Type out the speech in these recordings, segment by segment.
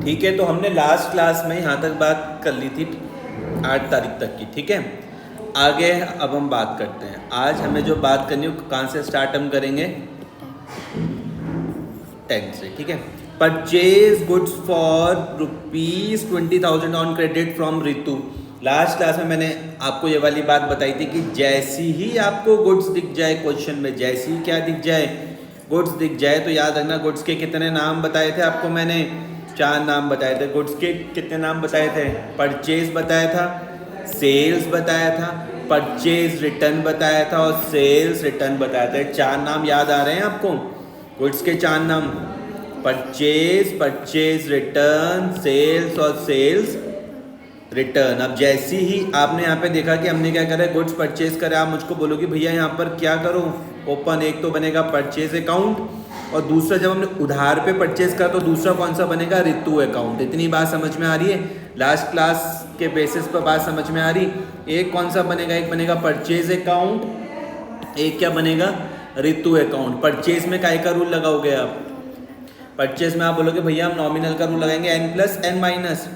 ठीक है, तो हमने लास्ट क्लास में यहाँ तक बात कर ली थी 8 तारीख तक की। ठीक है, आगे अब हम बात करते हैं। आज हमें जो बात करनी है कहाँ से स्टार्ट हम करेंगे, 10 से। ठीक है, purchase goods for ₹20,000 on credit from Ritu. Last class में मैंने आपको ये वाली बात बताई थी कि जैसी ही आपको गुड्स दिख जाए क्वेश्चन में, जैसी ही क्या दिख जाए, गुड्स दिख जाए, तो याद रखना गुड्स के कितने नाम बताए थे आपको मैंने, 4 नाम बताए थे। गुड्स के कितने नाम बताए थे, परचेज बताया था, सेल्स बताया था, परचेज रिटर्न बताया था और सेल्स रिटर्न बताया था। 4 नाम याद आ रहे हैं आपको, गुड्स के 4 नाम, परचेज, परचेज रिटर्न, सेल्स और सेल्स रिटर्न। अब जैसी ही आपने यहाँ पे देखा कि हमने क्या करा है, गुड्स परचेज करा, आप मुझको बोलोगे भैया यहाँ पर क्या करो, ओपन, एक तो बनेगा परचेज अकाउंट और दूसरा जब हमने उधार पे परचेज करा तो दूसरा कौन सा बनेगा, रितु अकाउंट। इतनी बात समझ में आ रही है, लास्ट क्लास के बेसिस पर बात समझ में आ रही। एक कौन सा बनेगा, एक बनेगा परचेज अकाउंट, एक क्या बनेगा, रितु अकाउंट। परचेज में काय का रूल लगाओगे आप, परचेज में आप बोलोगे भैया हम नॉमिनल का रूल लगाएंगे n+n-।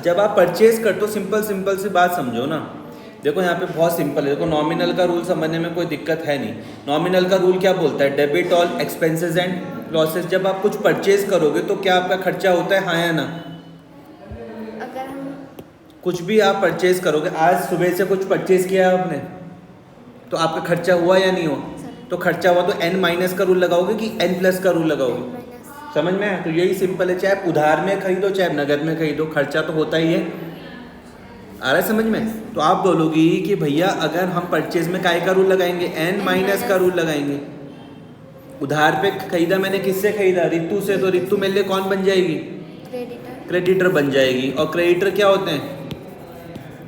जब आप परचेज करते हो, सिंपल सी बात समझो ना, देखो यहाँ पे बहुत सिंपल है। देखो नॉमिनल का रूल समझने में कोई दिक्कत है नहीं। नॉमिनल का रूल क्या बोलता है, debit all expenses and losses. जब आप कुछ परचेज करोगे तो क्या आपका खर्चा होता है, हाँ या ना। अगर हम कुछ भी आप परचेज करोगे, आज सुबह से कुछ परचेज किया आपने तो आपका खर्चा हुआ या नहीं हुआ, तो खर्चा हुआ तो n- का रूल लगाओगे कि n+ का रूल लगाओगे, समझ में आया। तो यही सिंपल है, चाहे उधार में खरीदो चाहे नगद में खरीदो, खर्चा तो होता ही है। आ रहा है समझ में। तो आप बोलोगी कि भैया अगर हम परचेज में काय का रूल लगाएंगे, n- का रूल लगाएंगे। उधार पे खरीदा मैंने, किससे खरीदा, रितु से, तो रितु मेरे लिए कौन बन जाएगी, क्रेडिटर बन जाएगी। और क्रेडिटर क्या होते हैं,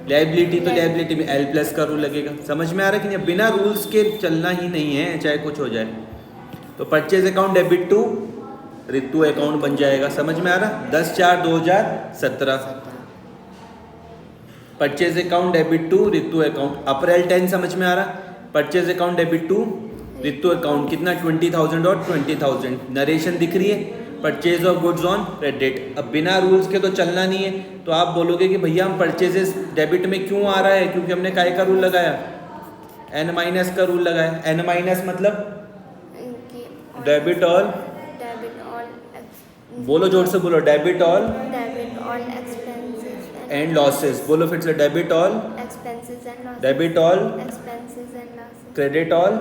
लायबिलिटी, तो लायबिलिटी में l+ का रूल लगेगा। समझ में आ रहा है कि नहीं, बिना रूल्स के चलना ही नहीं है, चाहे कुछ हो जाए। तो purchase account debit to Ritu account बन जाएगा। समझ में आ रहा, 10/4/2017 purchase account debit to Ritu account. April 10 समझ में आ रहा, purchase account debit to Ritu account, कितना 20,000 और 20,000। नरेशन दिख रही है, purchase of goods on credit. अब बिना रूल्स के तो चलना नहीं है, तो आप बोलोगे कि भैया हम परचेजेस डेबिट में क्यों आ रहा है, क्योंकि हमने काय का रूल लगाया, n- का रूल लगाया। n- मतलब डेबिट ऑल, बोलो जोर से बोलो, debit all expenses and losses. बोलो फिर से, debit all, and debit all, expenses and losses, credit all,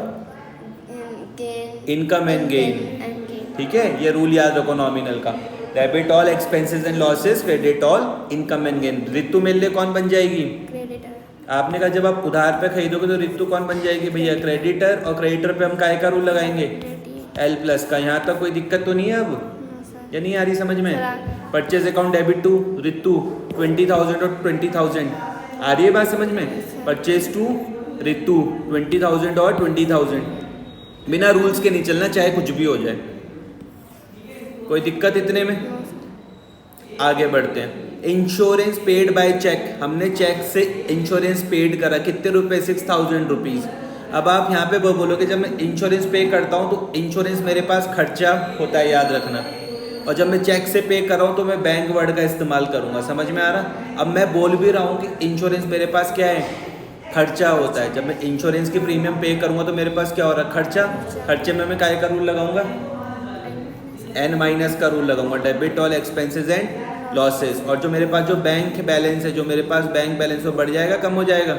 gain, income and gain. and gain. ठीक है, ये रूल याद रखो नॉमिनल का, debit all expenses and losses, credit all income and gain. Ritu मेरे लिए कौन बन जाएगी, Creditor. आपने कहा जब आप उधार पे खरीदोगे तो रितु कौन बन जाएगी भैया, क्रेडिटर। और क्रेडिटर पे हम काय का रूल लगाएंगे, l+ का। यहाँ तक कोई दिक्कत तो नहीं है अब, या नहीं आ रही समझ में। Purchase account debit to Ritu 20,000 और 20,000, आ रही है बात समझ में। परचेज टू रितु 20,000 और 20,000, बिना रूल्स के नहीं चलना, चाहे कुछ भी हो जाए, कोई दिक्कत इतने में। आगे बढ़ते हैं। इंश्योरेंस पेड बाय चेक, हमने चेक से इंश्योरेंस पेड करा, कितने रुपए, 6,000 रुपीज़। अब आप यहाँ पे बोलोगे जब मैं इंश्योरेंस पे करता हूँ तो इंश्योरेंस मेरे पास खर्चा होता है, याद रखना। और जब मैं चेक से पे कर रहा हूँ तो मैं बैंक वर्ड का इस्तेमाल करूँगा। समझ में आ रहा। अब मैं बोल भी रहा हूँ कि इंश्योरेंस मेरे पास क्या है, खर्चा होता है। जब मैं इंश्योरेंस की प्रीमियम पे करूँगा तो मेरे पास क्या हो रहा है, खर्चा। खर्चे में मैं काय का रूल लगाऊंगा, n- का रूल लगाऊंगा, debit all expenses and losses. और जो मेरे पास जो बैंक बैलेंस है, जो मेरे पास बैंक बैलेंस वो बढ़ जाएगा, कम हो जाएगा।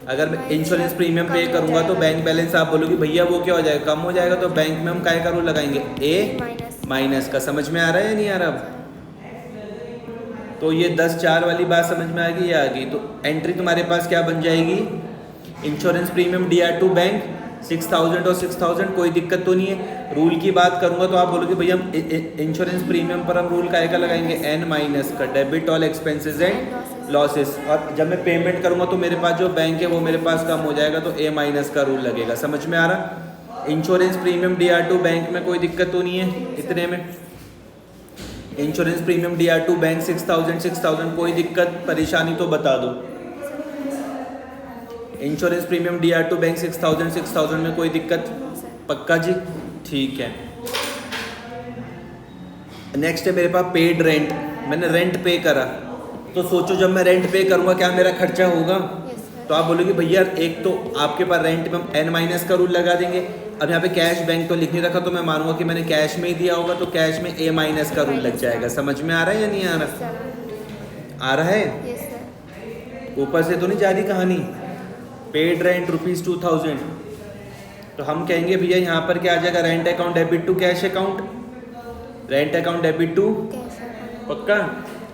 अगर मैं इंश्योरेंस प्रीमियम पे करूंगा तो बैंक बैलेंस आप बोलोगे भैया वो क्या हो जाएगा, कम हो जाएगा। तो बैंक में हम काय का रूल लगाएंगे, a- का। समझ में आ रहा है या नहीं आ रहा। तो ये 10/4 वाली बात समझ में आ गई, आ गई। तो एंट्री तुम्हारे पास क्या बन जाएगी, insurance premium DR to bank 6,000 और 6,000, कोई दिक्कत तो नहीं है। रूल की बात करूंगा तो आप बोलोगे भैया हम इंश्योरेंस प्रीमियम पर हम रूल काय का लगाएंगे, n- का, debit all expenses and losses. और जब मैं पेमेंट करूंगा तो मेरे पास जो बैंक है वो मेरे पास कम हो जाएगा, तो a- का रूल लगेगा। समझ में आ रहा। Insurance premium DR to bank में कोई दिक्कत तो नहीं है इतने में। Insurance premium DR to bank 6,000, कोई दिक्कत परेशानी तो बता दो। Insurance premium DR to bank 6,000 में कोई दिक्कत, पक्का जी। ठीक है। नेक्स्ट है मेरे पास पेड रेंट। मैंने रेंट पे करा, तो सोचो जब मैं रेंट पे करूँगा क्या मेरा खर्चा होगा? Yes sir. तो आप बोलोगे भैया एक तो आपके पास रेंट में हम n माइनस का रूल लगा देंगे। अब यहाँ पे कैश बैंक तो लिख नहीं रखा, तो मैं मानूंगा कि मैंने कैश में ही दिया होगा, तो कैश में a माइनस का रूल लग जाएगा। समझ में आ रहा है या नहीं आ रहा? सर आ रहा है? Yes sir. ऊपर से तो नहीं जा रही कहानी। पेड रेंट ₹2000, तो हम कहेंगे भैया यहाँ पर क्या आ जाएगा? Rent account debit to cash account, rent account debit to, cash account पक्का।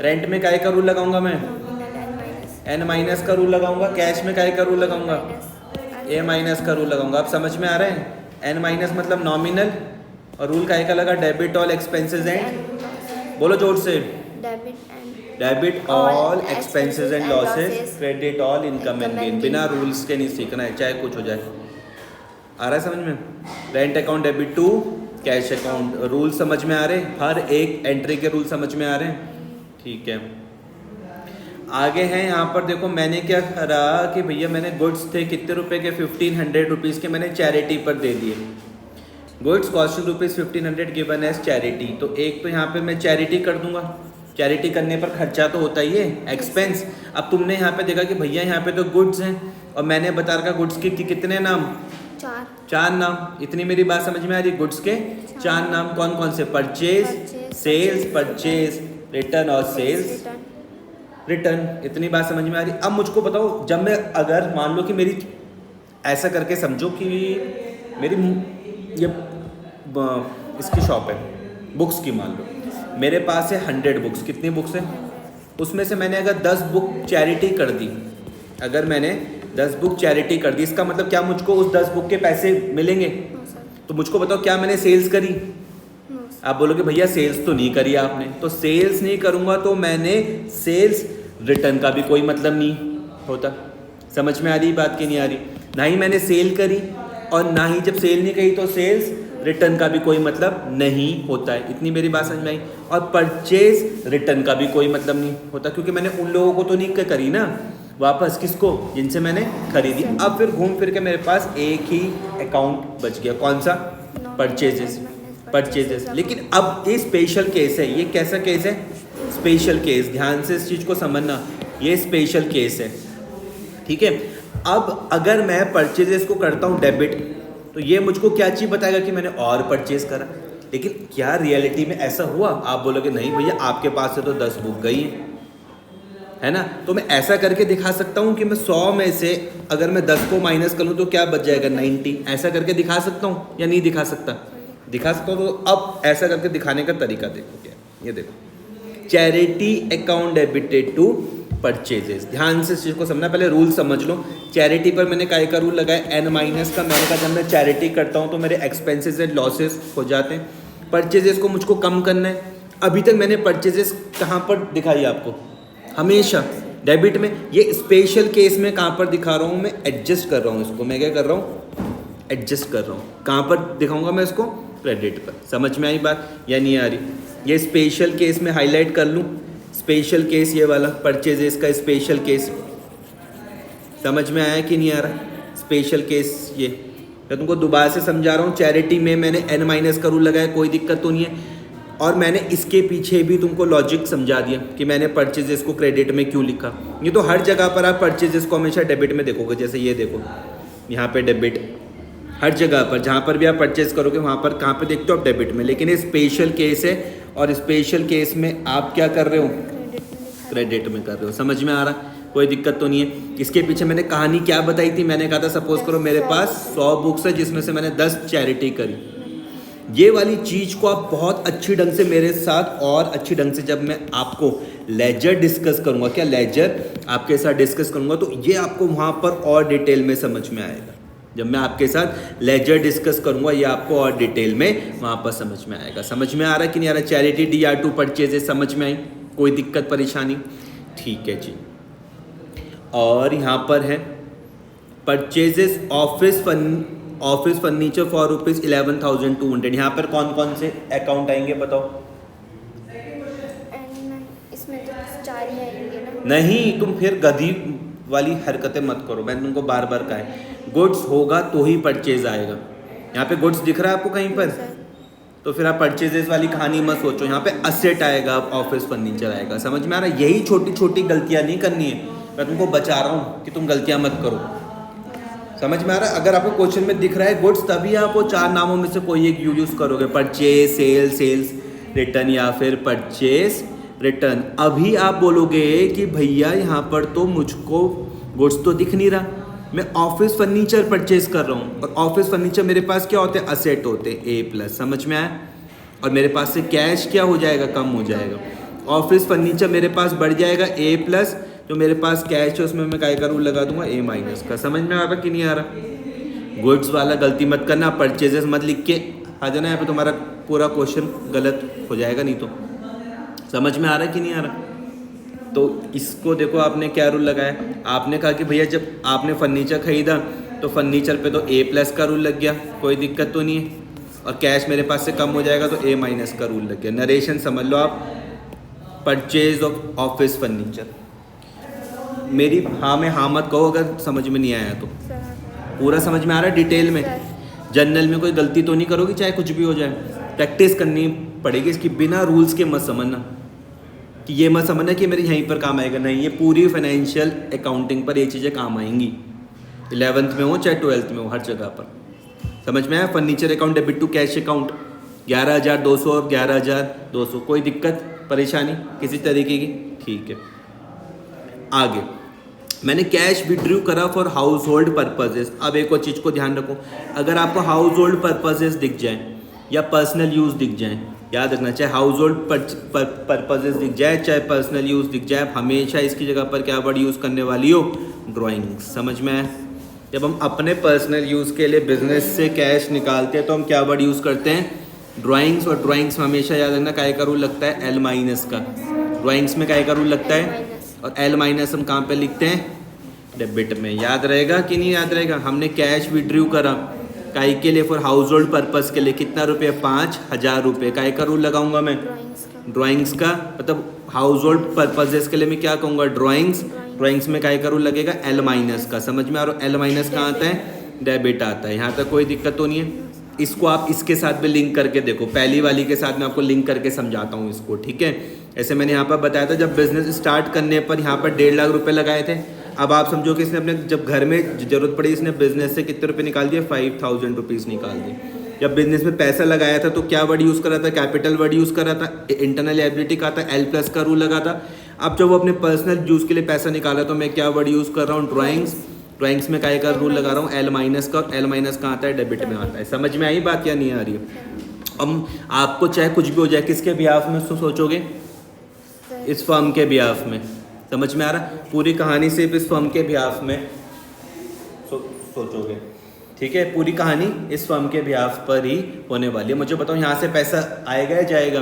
रेंट में काय का रूल लगाऊंगा मैं? Nominal N minus n minus का रूल लगाऊंगा। कैश में काय का रूल लगाऊंगा? a माइनस का रूल लगाऊंगा। आप समझ में आ रहा है? n माइनस मतलब नॉमिनल, और रूल काय का लगा? डेबिट ऑल एक्सपेंसेस एंड, बोलो जोर से, debit all expenses and losses, credit all income and gain. बिना रूल्स के नहीं सीखना है, चाहे कुछ हो जाए। आ रहा है समझ में? Rent account debit to cash account, rule समझ में आ रहे? हर एक एंट्री के रूल समझ में आ रहे हैं? ठीक है। आगे हैं यहाँ पर देखो, मैंने क्या करा कि भैया मैंने गुड्स थे कितने रुपए के? 1500 रुपीज़ के मैंने चैरिटी पर दे दिए। Goods costing ₹1500 given as charity. तो एक तो यहाँ पे मैं चैरिटी कर दूंगा। चैरिटी करने पर खर्चा तो होता ही है, एक्सपेंस। अब तुमने यहाँ पे देखा कि भैया यहाँ पे तो गुड्स हैं, और मैंने बता रखा गुड्स के कितने नाम? 4 नाम। इतनी मेरी बात समझ में आ रही? गुड्स के 4 नाम कौन कौन से? परचेज, सेल्स, परचेज, रिटर्न और सेल्स रिटर्न। इतनी बात समझ में आ रही? अब मुझको बताओ, जब मैं अगर मान लो कि मेरी, ऐसा करके समझो कि मेरी ये इसकी शॉप है बुक्स की, मान लो मेरे पास है 100 बुक्स। कितनी बुक्स हैं? उसमें से मैंने अगर 10 बुक चैरिटी कर दी, अगर मैंने 10 बुक चैरिटी कर दी, इसका मतलब क्या मुझको उस 10 बुक के पैसे मिलेंगे? तो मुझको बताओ क्या मैंने सेल्स करी? आप बोलोगे भैया सेल्स तो नहीं करी आपने। तो सेल्स नहीं करूँगा तो मैंने सेल्स रिटर्न का भी कोई मतलब नहीं होता। समझ में आ रही बात की नहीं आ रही? ना ही मैंने सेल करी, और ना ही जब सेल नहीं करी तो सेल्स रिटर्न का भी कोई मतलब नहीं होता है। इतनी मेरी बात समझ में आई? और परचेज रिटर्न का भी कोई मतलब नहीं होता, क्योंकि मैंने उन लोगों को तो नहीं करी ना वापस, किसको? जिनसे मैंने खरीदी। अब फिर घूम फिर के मेरे पास एक ही अकाउंट बच गया, कौन सा? परचेजेस। परचेजेस। लेकिन अब ये स्पेशल केस है। ये कैसा केस है? Special case. ध्यान से इस चीज़ को समझना, ये स्पेशल केस है, ठीक है। अब अगर मैं परचेजेस को करता हूँ डेबिट, तो ये मुझको क्या चीज़ बताएगा कि मैंने और परचेज करा। लेकिन क्या रियलिटी में ऐसा हुआ? आप बोलोगे नहीं भैया आपके पास से तो 10 बुक गई है ना। तो मैं ऐसा करके दिखा सकता हूँ कि मैं 100 में से अगर मैं 10 को माइनस कर लूँ तो क्या बच जाएगा? 90। ऐसा करके दिखा सकता हूँ या नहीं दिखा सकता? दिखा सकता हूँ। तो अब ऐसा करके दिखाने का तरीका देखो क्या, ये देखो, charity account debited to purchases. ध्यान से इस चीज़ को समझना, पहले रूल समझ लो। चैरिटी पर मैंने काय का रूल लगाया? n माइनस का। मैंने कहा जब मैं चैरिटी करता हूँ तो मेरे एक्सपेंसेस एंड लॉसेस हो जाते हैं। परचेजेस को मुझको कम करना है। अभी तक मैंने परचेजेस कहाँ पर दिखाई आपको? हमेशा डेबिट में। ये स्पेशल केस में कहाँ पर दिखा रहा हूँ? मैं एडजस्ट कर रहा हूँ इसको। मैं क्या कर रहा हूँ? एडजस्ट कर रहा हूँ। कहाँ पर दिखाऊंगा मैं इसको? क्रेडिट पर। समझ में आई बात या नहीं आ रही? ये स्पेशल केस में हाईलाइट कर लूँ। स्पेशल केस ये वाला परचेजेस का स्पेशल केस, समझ में आया कि नहीं आ रहा? स्पेशल केस ये मैं तुमको दोबारा से समझा रहा हूँ। चैरिटी में मैंने n माइनस का रूल लगाया, कोई दिक्कत तो नहीं है। और मैंने इसके पीछे भी तुमको लॉजिक समझा दिया कि मैंने परचेजेस को क्रेडिट में क्यों लिखा। ये तो हर जगह पर आप परचेजेस को हमेशा डेबिट में देखोगे। जैसे ये देखो यहाँ पे डेबिट, हर जगह पर जहाँ पर भी आप परचेज करोगे वहाँ पर कहाँ पे देखते हो आप? डेबिट में। लेकिन ये स्पेशल केस है, और स्पेशल केस में आप क्या कर रहे हो? क्रेडिट में कर रहे हो। समझ में आ रहा? कोई दिक्कत तो नहीं है। इसके पीछे मैंने कहानी क्या बताई थी? मैंने कहा था सपोज करो मेरे पास 100 बुक्स है जिसमें से मैंने 10 चैरिटी करी। ये वाली चीज़ को आप बहुत अच्छी ढंग से मेरे साथ, और अच्छी ढंग से जब मैं आपको लेजर डिस्कस करूँगा, क्या लेजर आपके साथ डिस्कस करूँगा, तो ये आपको वहाँ पर और डिटेल में समझ में आएगा। जब मैं आपके साथ लेजर डिस्कस करूँगा ये आपको और डिटेल में वहाँ पर समझ में आएगा। समझ में आ रहा है कि नहीं आ रहा? चैरिटी DR2 परचेजेस समझ में आई? कोई दिक्कत परेशानी? ठीक है जी। और यहाँ पर है परचेजेस ऑफिस फर्नीचर फॉर ₹11,200। यहाँ पर कौन कौन से अकाउंट आएंगे बताओ? इसमें तो 4 ही आएंगे ना? नहीं, तुम फिर गधी वाली हरकतें मत करो। मैंने तुमको बार बार कहा है, गुड्स होगा तो ही परचेज आएगा। यहाँ पे गुड्स दिख रहा है आपको कहीं पर? सर तो फिर आप परचेजेस वाली कहानी मत सोचो, यहाँ पे असेट आएगा, ऑफिस फर्नीचर आएगा। समझ में आ रहा है? यही छोटी छोटी गलतियाँ नहीं करनी है, मैं तुमको बचा रहा हूँ कि तुम गलतियाँ मत करो। समझ में आ रहा है? अगर आपको क्वेश्चन में दिख रहा है गुड्स, तभी आप वो 4 नामों में से कोई एक यूज करोगे, परचेज, सेल्स रिटर्न, या फिर परचेज रिटर्न। अभी आप बोलोगे कि भैया यहाँ पर तो मुझको गुड्स तो दिख नहीं रहा, मैं ऑफिस फर्नीचर परचेज कर रहा हूँ, और ऑफिस फर्नीचर मेरे पास क्या होते हैं? असेट होते हैं, A+। समझ में आया? और मेरे पास से कैश क्या हो जाएगा? कम हो जाएगा। ऑफिस फर्नीचर मेरे पास बढ़ जाएगा A+, जो मेरे पास कैश है उसमें मैं क्या का रूल लगा दूंगा? A- का। समझ में आ रहा कि नहीं आ रहा? गुड्स वाला गलती मत करना, परचेजेस मत लिख के आ जाना, यहाँ पे तुम्हारा पूरा क्वेश्चन गलत हो जाएगा नहीं तो। समझ में आ रहा है कि नहीं आ रहा? तो इसको देखो, आपने क्या रूल लगाया? आपने कहा कि भैया जब आपने फर्नीचर खरीदा तो फर्नीचर पे तो A+ का रूल लग गया, कोई दिक्कत तो नहीं है, और कैश मेरे पास से कम हो जाएगा तो A- का रूल लग गया। नरेशन समझ लो आप, परचेज ऑफ ऑफिस फर्नीचर। मेरी हाँ में हाँ मत कहो अगर समझ में नहीं आया तो। सर पूरा समझ में आ रहा है डिटेल में? सर जनरल में कोई गलती तो नहीं करोगी, चाहे कुछ भी हो जाए। प्रैक्टिस करनी पड़ेगी इसकी, बिना रूल्स के मत समझना कि ये मत समझना कि मेरे यहीं पर काम आएगा। नहीं, ये पूरी फाइनेंशियल अकाउंटिंग पर ये चीज़ें काम आएंगी, 11th में हो चाहे 12th में हो, हर जगह पर। समझ में आया? Furniture account debit to cash account 11,200 और 11,200, कोई दिक्कत परेशानी किसी तरीके की? ठीक है। आगे मैंने कैश विड्रू करा फॉर हाउस होल्ड पर्पजेज। अब एक और चीज़ को ध्यान रखो, अगर आपको हाउस होल्ड पर्पजेज दिख जाए या पर्सनल यूज़ दिख जाए, याद रखना, चाहे हाउस होल्ड पर्पजेज दिख जाए चाहे पर्सनल यूज़ दिख जाए, आप हमेशा इसकी जगह पर क्या वर्ड यूज़ करने वाली हो? ड्राइंग्स। समझ में आया? जब हम अपने पर्सनल यूज़ के लिए बिजनेस से कैश निकालते हैं तो हम क्या वर्ड यूज़ करते हैं? ड्राइंग्स। और ड्राइंग्स में हमेशा याद रखना काय का रूल लगता है? L- का। ड्राइंग्स में काय का रूल लगता है? और L- हम कहाँ पे लिखते हैं? डेबिट में। याद रहेगा कि नहीं याद रहेगा? हमने कैश विड्रू करा काई के लिए? फॉर हाउस होल्ड पर्पस के लिए। कितना रुपये? 5,000 रुपये। काय का रूल लगाऊंगा मैं? ड्राइंग्स का। ड्राइंग्स का। मतलब हाउस होल्ड पर्पजेस के लिए मैं क्या कहूँगा? ड्राइंग्स। ड्राइंग्स में काय का रूल लगेगा? L- का। समझ में आ रहा है? L- कहाँ आता है? डेबिट आता है। यहाँ तक कोई दिक्कत तो नहीं है? इसको आप इसके साथ भी लिंक करके देखो, पहली वाली के साथ मैं आपको लिंक करके समझाता हूँ इसको, ठीक है? ऐसे मैंने यहाँ पर बताया था, जब बिजनेस स्टार्ट करने पर यहाँ पर 1.5 लाख रुपए लगाए थे। अब आप समझो कि इसने अपने जब घर में जरूरत पड़ी, इसने बिजनेस से कितने रुपए निकाल दिए? 5,000 रुपीज़ निकाल दिए। जब बिजनेस में पैसा लगाया था तो क्या वर्ड यूज़ करा था? कैपिटल वर्ड यूज़ करा था, इंटरनल लायबिलिटी का था, L+ का रूल लगा था। अब जब वो अपने पर्सनल यूज़ के लिए पैसा निकाला तो मैं क्या वर्ड यूज़ कर रहा हूँ? ड्राइंग्स। ड्राइंग्स में काय का रूल लगा रहा हूँ? L- का। और L- कहाँ आता है? डेबिट में आता है। समझ में आई बात या नहीं आ रही है? अब आपको चाहे कुछ भी हो जाए, किसके बिहाफ में सोचोगे? इस फर्म के बिहाफ में। समझ में आ रहा? पूरी कहानी सिर्फ इस फर्म के बिहाफ में सोचोगे, ठीक है? पूरी कहानी इस फर्म के बिहाफ पर ही होने वाली है। मुझे बताओ, यहाँ से पैसा आएगा या जाएगा?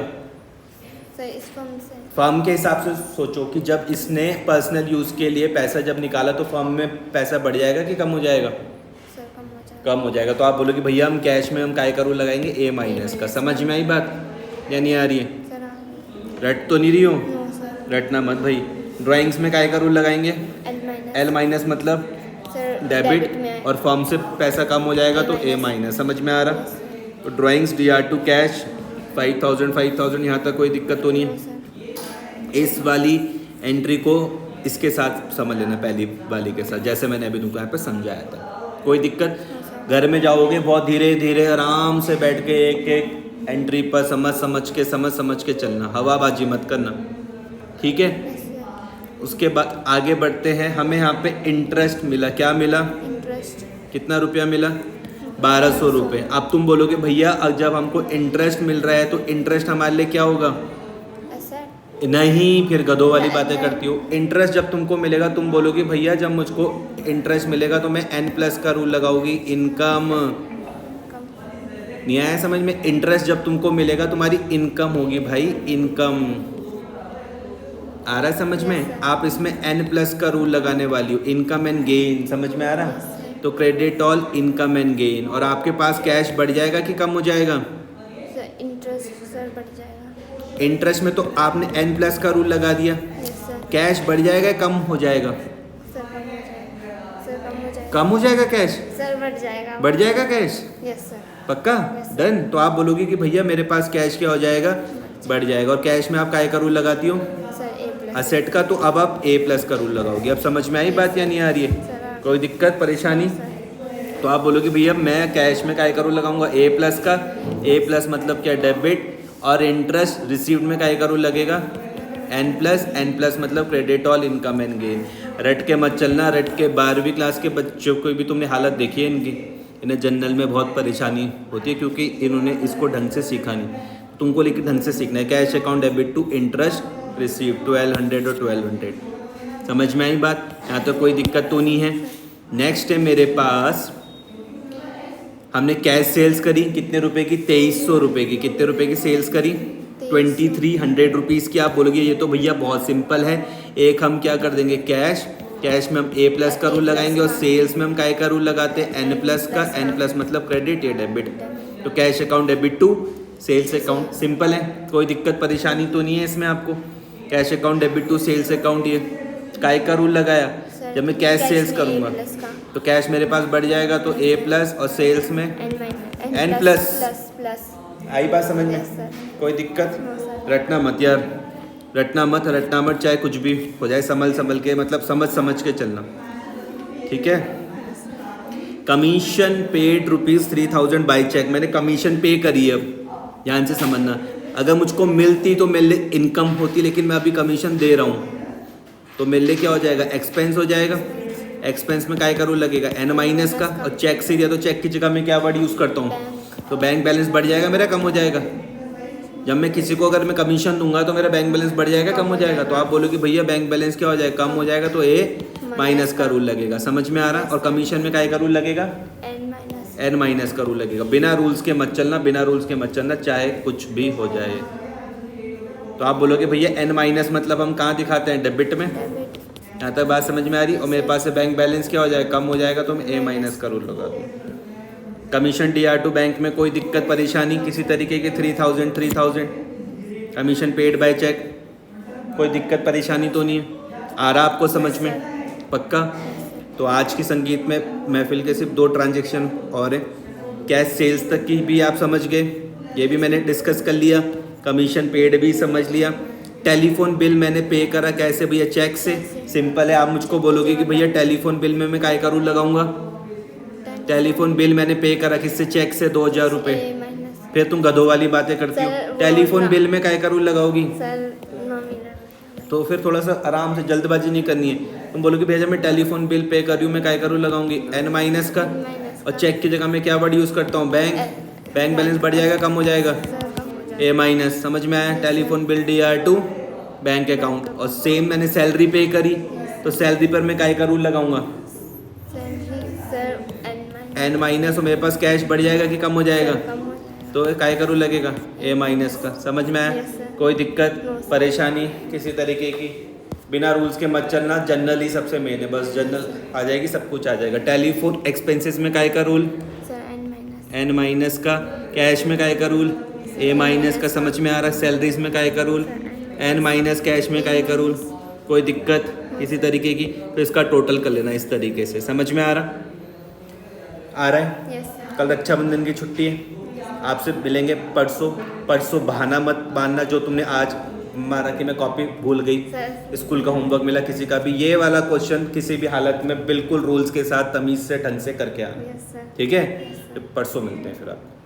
सर इस फर्म से। फर्म के हिसाब से सोचो कि जब इसने पर्सनल यूज़ के लिए पैसा जब निकाला तो फर्म में पैसा बढ़ जाएगा कि कम हो जाएगा? सर कम हो जाएगा। कम हो जाएगा। तो आप बोलोगे भैया हम कैश में हम काय का रूल लगाएंगे? A- का। समझ में आई बात या नहीं आ रही है? सर रट तो नहीं रही हो? No sir. रटना मत भाई। ड्राइंग्स में काय का रूल लगाएंगे? L- L- मतलब सर डेबिट, में है। और फर्म से पैसा कम हो जाएगा तो A-। समझ में आ रहा? तो ड्राइंग्स DR टू कैश 5,000 यहाँ तक कोई दिक्कत तो नहीं नो है? सर। इस वाली एंट्री को इसके साथ समझ लेना, पहली वाली के साथ, जैसे मैंने अभी तुमको यहाँ पे समझाया था। कोई दिक्कत? घर में जाओगे बहुत धीरे धीरे आराम से बैठ के एक एक एंट्री पर समझ के चलना, हवाबाजी मत करना, ठीक है? उसके बाद आगे बढ़ते हैं। हमें यहाँ पे इंटरेस्ट मिला। क्या मिला? इंटरेस्ट। कितना रुपया मिला? 1,200 रुपये। अब तुम बोलोगे भैया अब जब हमको इंटरेस्ट मिल रहा है तो इंटरेस्ट हमारे लिए क्या होगा? सर नहीं, फिर गधों वाली बातें करती हो। इंटरेस्ट जब तुमको मिलेगा तुम बोलोगे भैया जब मुझको इंटरेस्ट मिलेगा तो मैं N+ का रूल लगाओगी, इनकम। कम। नहीं आया समझ में? इंटरेस्ट जब तुमको मिलेगा तुम्हारी इनकम होगी भाई, इनकम। आ रहा है समझ में? आप इसमें N+ का रूल लगाने वाली हो, इनकम एंड गेन। समझ में आ रहा? तो credit all income and gain. और आपके पास कैश बढ़ जाएगा कि कम हो जाएगा? सर इंटरेस्ट सर बढ़ जाएगा। इंटरेस्ट में तो आपने N+ का रूल लगा दिया। Yes sir. कैश बढ़ जाएगा कम हो जाएगा? सर कम हो जाएगा। सर कम हो जाएगा। कम हो जाएगा कैश? सर बढ़ जाएगा। बढ़ जाएगा कैश? Yes sir. पक्का डन। तो आप बोलोगे कि भैया मेरे पास कैश क्या हो जाएगा, बढ़ जाएगा। और कैश में आप काय का रूल लगाती हो, सर A+। असेट का, तो अब आप A+ का रूल लगाओगे। अब समझ में आई बात या नहीं आ रही है, सर कोई दिक्कत परेशानी? सर तो आप बोलोगे भैया मैं कैश में काय का रूल लगाऊंगा, A+ का। A+ मतलब क्या, डेबिट। और इंटरेस्ट रिसीव्ड में काय का रूल लगेगा, N+। मतलब credit all income and gain. रट के मत चलना, रट के 12वीं क्लास के बच्चों को भी तुमने हालत देखी है इनकी, इन्हें जनरल में बहुत परेशानी होती है क्योंकि इन्होंने इसको ढंग से सीखा नहीं। तुमको लेकिन ढंग से सीखना है। Cash account debit to interest receive 1200 और 1200। समझ में आई बात? यहाँ तो कोई दिक्कत तो नहीं है। नेक्स्ट है मेरे पास, हमने कैश सेल्स करी कितने रुपए की, 2300 रुपये की। कितने रुपए की सेल्स करी, 2300 रुपीज़ की। आप बोलोगे ये तो भैया बहुत सिंपल है। एक हम क्या कर देंगे, कैश में हम A+ का रूल लगाएंगे और सेल्स में हम काय का रूल लगाते हैं, N+ का। N+ मतलब क्रेडिट या डेबिट। तो cash account debit to sales account, simple है, कोई दिक्कत परेशानी तो नहीं है इसमें आपको। Cash account debit to sales account, ये काय का रूल लगाया। जब मैं कैश सेल्स करूँगा तो कैश मेरे पास बढ़ जाएगा, तो A+ और सेल्स में N+। आई बात समझ में, कोई दिक्कत? रटना मत यार, रटना मत, चाहे कुछ भी हो जाए, संभल के, मतलब समझ के चलना, ठीक है। Commission paid ₹3000 by cheque. मैंने कमीशन पे करी है, अब ध्यान से समझना। अगर मुझको मिलती तो मेरे लिए इनकम होती, लेकिन मैं अभी कमीशन दे रहा हूँ तो मेरे लिए क्या हो जाएगा, एक्सपेंस हो जाएगा। एक्सपेंस में काय का रूल लगेगा, N- का। और चेक से दिया तो चेक की जगह मैं क्या वर्ड यूज़ करता हूँ, तो बैंक बैलेंस बढ़ जाएगा मेरा, कम हो जाएगा। जब मैं किसी को अगर मैं कमीशन दूंगा तो मेरा बैंक बैलेंस बढ़ जाएगा, कम हो जाएगा। तो आप बोलोगे भैया बैंक बैलेंस क्या हो जाएगा, कम हो जाएगा, तो A- का रूल लगेगा। समझ में आ रहा? और कमीशन में काय का रूल लगेगा, N- का रूल लगेगा। बिना रूल्स के मत चलना, चाहे कुछ भी हो जाए। तो आप बोलोगे भैया N- मतलब हम कहाँ दिखाते हैं, डेबिट में। यहाँ तक बात समझ में आ रही? और मेरे पास से बैंक बैलेंस क्या हो जाएगा, कम हो जाएगा, तो मैं A- का रूल लगा दूँ। कमीशन DR टू बैंक में कोई दिक्कत परेशानी किसी तरीके की, 3000। कमीशन पेड बाय चेक, कोई दिक्कत परेशानी तो नहीं है? आ रहा आपको समझ में, पक्का? तो आज की संगीत में महफिल के सिर्फ 2 ट्रांजेक्शन और है। कैश सेल्स तक की भी आप समझ गए, ये भी मैंने डिस्कस कर लिया। कमीशन पेड भी समझ लिया। टेलीफोन बिल मैंने पे करा कैसे भैया, चेक से। सिंपल है, आप मुझको बोलोगे कि भैया टेलीफोन बिल में मैं काय का रूल लगाऊंगा। टेलीफोन बिल मैंने पे करा किससे, चेक से, 2000 रुपये। फिर तुम गधों वाली बातें करती हो। टेलीफोन बिल में काय का रूल लगाओगी, तो फिर थोड़ा सा आराम से, जल्दबाजी नहीं करनी है। तुम बोलोगे भैया मैं टेलीफोन बिल पे कर रही हूँ, मैं काय का रूल लगाऊंगी, N- का। और चेक की जगह मैं क्या वर्ड यूज़ करता हूँ, बैंक बैलेंस बढ़ जाएगा, कम हो जाएगा, A-। समझ में आया? Telephone bill DR to bank account. और सेम मैंने सैलरी पे करी, तो सैलरी पर मैं काय का रूल लगाऊंगा, N- और मेरे पास कैश बढ़ जाएगा कि कम हो जाएगा, तो काय का रूल लगेगा, A- का। समझ में आया? कोई दिक्कत परेशानी किसी तरीके की? बिना रूल्स के मत चलना, जनरल ही सबसे मेन है, बस जनरल आ जाएगी, सब कुछ आ जाएगा। टेलीफोन एक्सपेंसेस में काय का रूल, N- का। कैश में काय का रूल, A- का। समझ में आ रहा है? सैलरीज में काय का रूल, N- कैश में काय का रूल, कोई दिक्कत किसी तरीके की? तो इसका टोटल कर लेना इस तरीके से। समझ में आ रहा है? कल रक्षाबंधन की छुट्टी है, आपसे मिलेंगे परसों बहाना मत बांधना जो तुमने आज मारा कि मैं कॉपी भूल गई, स्कूल का होमवर्क मिला किसी का भी, ये वाला क्वेश्चन किसी भी हालत में बिल्कुल रूल्स के साथ तमीज़ से ढंग से करके आना, ठीक है? परसों मिलते हैं फिर आप।